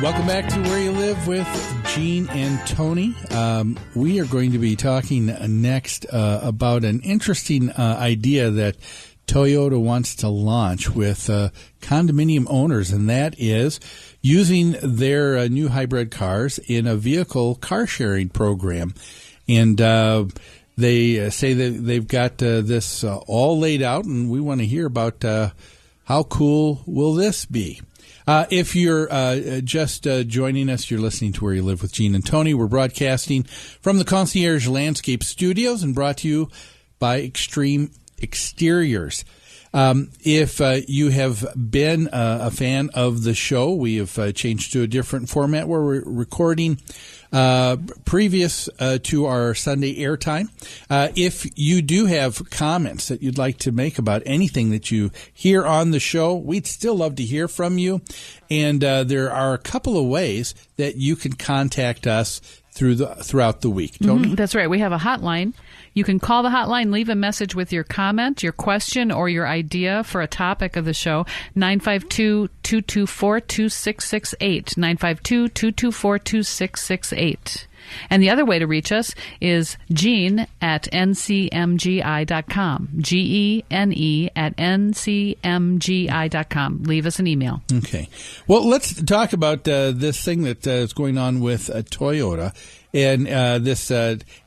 Welcome back to Where You Live with Gene and Tony. We are going to be talking next about an interesting idea that Toyota wants to launch with condominium owners, and that is using their new hybrid cars in a vehicle car sharing program. And they say that they've got this all laid out, and we want to hear about how cool will this be. If you're just joining us, you're listening to Where You Live with Gene and Tony. We're broadcasting from the Concierge Landscape Studios and brought to you by Extreme Exteriors. If you have been a fan of the show, we have changed to a different format where we're recording previous to our Sunday airtime. If you do have comments that you'd like to make about anything that you hear on the show, we'd still love to hear from you. And there are a couple of ways that you can contact us throughout the week. Tony? That's right. We have a hotline. You can call the hotline, leave a message with your comment, your question, or your idea for a topic of the show, 952-224-2668, 952-224-2668. And the other way to reach us is Gene at ncmgi.com, Gene at ncmgi.com. Leave us an email. Okay. Well, let's talk about this thing that is going on with Toyota. And this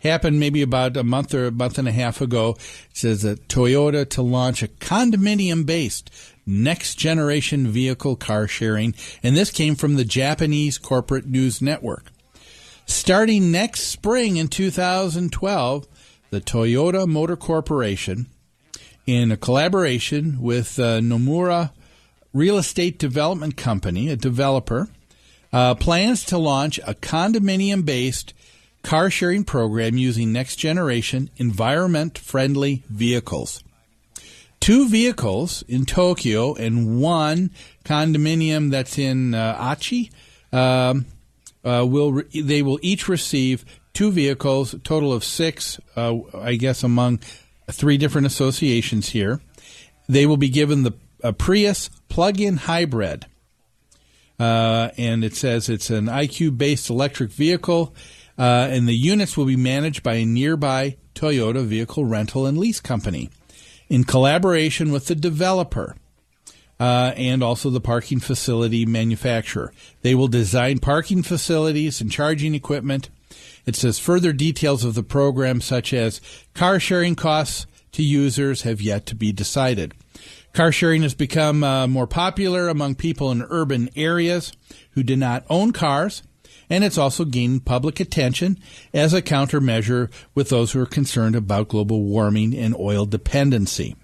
happened maybe about a month or a month and a half ago. It says that Toyota to launch a condominium-based next-generation vehicle car sharing. And this came from the Japanese Corporate News Network. Starting next spring in 2012, the Toyota Motor Corporation, in a collaboration with Nomura Real Estate Development Company, a developer, plans to launch a condominium-based car-sharing program using next-generation environment-friendly vehicles. 2 vehicles in Tokyo and 1 condominium that's in Aichi they will each receive 2 vehicles, a total of 6, I guess, among 3 different associations here. They will be given the Prius plug-in hybrid. And it says it's an IQ-based electric vehicle, and the units will be managed by a nearby Toyota vehicle rental and lease company in collaboration with the developer and also the parking facility manufacturer. They will design parking facilities and charging equipment. It says further details of the program, such as car sharing costs to users, have yet to be decided. Car sharing has become more popular among people in urban areas who do not own cars, and it's also gained public attention as a countermeasure with those who are concerned about global warming and oil dependency.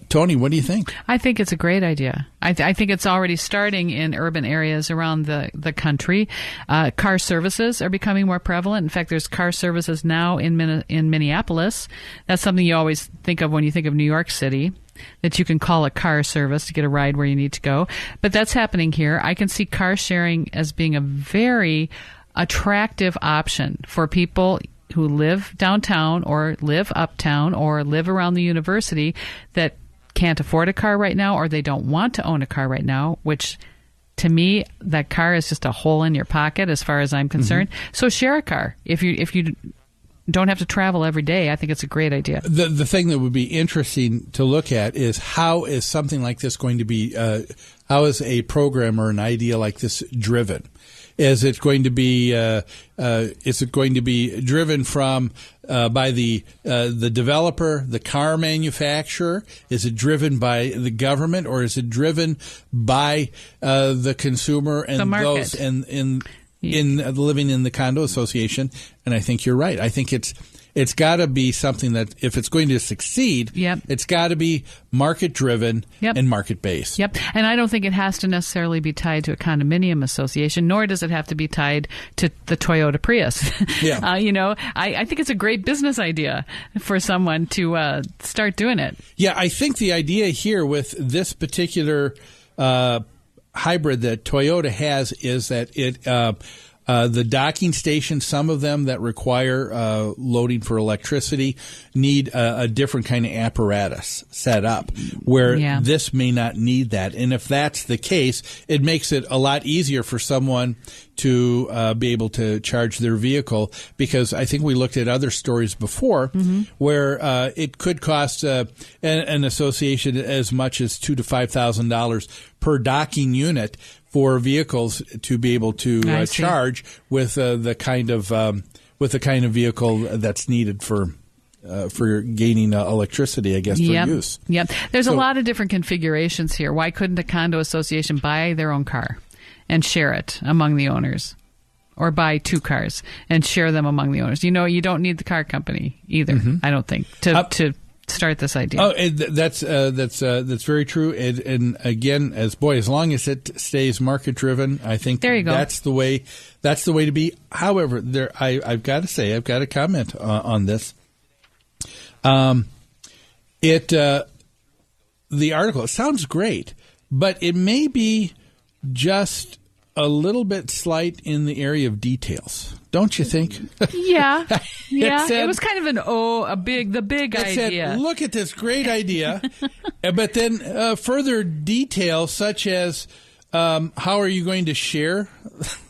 Tony, what do you think? I think it's a great idea. I think it's already starting in urban areas around the country. Car services are becoming more prevalent. In fact, there's car services now in Minneapolis. That's something you always think of when you think of New York City, that you can call a car service to get a ride where you need to go. But that's happening here. I can see car sharing as being a very attractive option for people who live downtown or live uptown or live around the university that can't afford a car right now, or they don't want to own a car right now, which to me, that car is just a hole in your pocket as far as I'm concerned. Mm-hmm. So share a car. If you don't have to travel every day, I think it's a great idea. The thing that would be interesting to look at is how is something like this going to be, how is a program or an idea like this driven? Is it going to be driven from by the developer, the car manufacturer? Is it driven by the government, or is it driven by the consumer and the market, those in living in the condo association? And I think you're right. I think it's got to be something that, if it's going to succeed, it's got to be market-driven and market-based. Yep, and I don't think it has to necessarily be tied to a condominium association, nor does it have to be tied to the Toyota Prius. Yeah. I think it's a great business idea for someone to start doing it. Yeah, I think the idea here with this particular hybrid that Toyota has is that it The docking stations, some of them that require loading for electricity, need a different kind of apparatus set up, where this may not need that. And if that's the case, it makes it a lot easier for someone to be able to charge their vehicle, because I think we looked at other stories before where it could cost an association as much as $2,000 to $5,000 per docking unit for vehicles to be able to charge with the kind of vehicle that's needed for gaining electricity, I guess, for use. Yep. There's a lot of different configurations here. Why couldn't a condo association buy their own car and share it among the owners, or buy 2 cars and share them among the owners? You don't need the car company either, I don't think, to start this idea. Oh, that's very true. And again, as long as it stays market driven, I think that's the way to be. However, I've got to say, I've got to comment on this. The article, it sounds great, but it may be just a little bit slight in the area of details, don't you think? Yeah. It was kind of the big idea. Said, look at this great idea, but then further details such as how are you going to share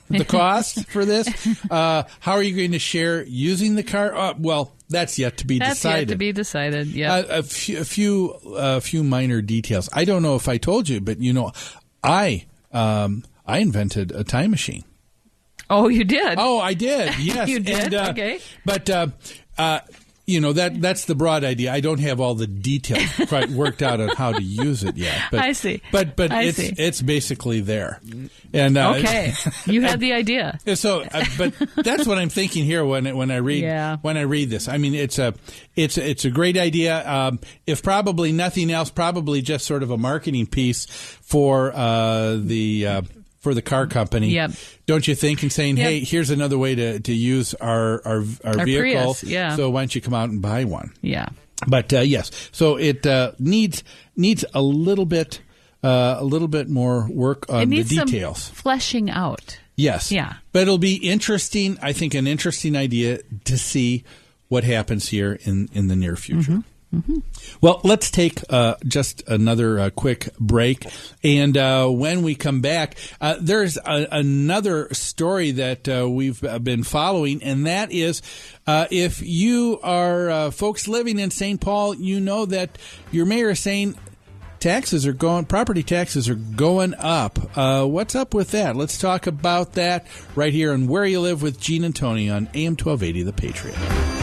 the cost for this? How are you going to share using the car? Well, that's yet to be decided. Yeah. A few minor details. I don't know if I told you, but I invented a time machine. Oh, you did? Oh, I did. Yes, you did. Okay, but that's the broad idea. I don't have all the details quite worked out on how to use it yet. But, I see. But it's basically there. And okay, you had the idea. So, but that's what I'm thinking here when I read this. I mean, it's a great idea. If probably nothing else, probably just sort of a marketing piece for the car company. Yep. Don't you think? And saying, hey, here's another way to use our vehicle. Prius, yeah. So why don't you come out and buy one? Yeah. But yes, so it needs a little bit more work on the details. Some fleshing out. Yes. Yeah. But it'll be interesting. I think an interesting idea to see what happens here in the near future. Well, let's take just another quick break. And when we come back, there's another story that we've been following, and that is if you are folks living in St. Paul, you know that your mayor is saying property taxes are going up. What's up with that? Let's talk about that right here on Where You Live with Gene and Tony on AM 1280, The Patriot.